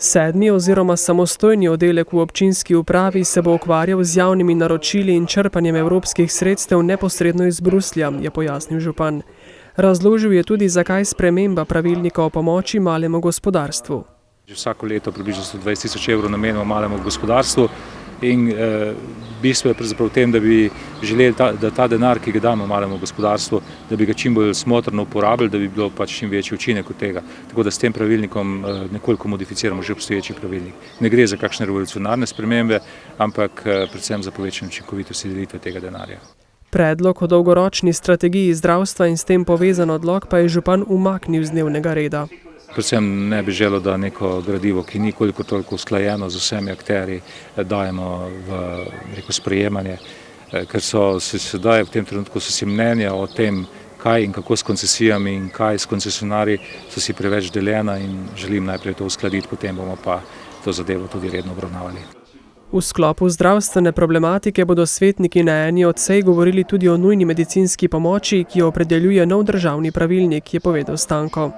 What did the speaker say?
7. oziroma samostojni oddelek v občinski upravi se bo ukvarjal z javnimi naročili in črpanjem evropskih sredstev neposredno iz Bruslja, je pojasnil župan. Razložil je tudi, zakaj sprememba pravilnika o pomoči malemu gospodarstvu. Vsako leto približno 120 tisoč evrov namenimo malemu gospodarstvu in bistvo je pravzaprav v tem, da bi želeli, da ta denar, ki ga damo malemu gospodarstvu, da bi ga čim bolj smotrno uporabili, da bi bilo pač čim večji učinek od tega. Tako da s tem pravilnikom nekoliko modificiramo že obstoječi pravilnik. Ne gre za kakšne revolucionarne spremembe, ampak predvsem za povečanje učinkovitosti delitve tega denarja. Predlog o dolgoročni strategiji zdravstva in s tem povezan odlok pa je župan umaknil z dnevnega reda. Predvsem ne bi želel, da neko gradivo, ki ni koliko toliko usklajeno z vsemi akterji, dajemo v sprejemanje, ker so sedaj v tem trenutku so si mnenja o tem, kaj in kako s koncesijami in kaj s koncesionarji, so si preveč deljena in želim najprej to uskladiti, potem bomo pa to zadevo tudi redno obravnavali. V sklopu zdravstvene problematike bodo svetniki na eni od sej govorili tudi o nujni medicinski pomoči, ki jo opredeljuje nov državni pravilnik, je povedal Stanko.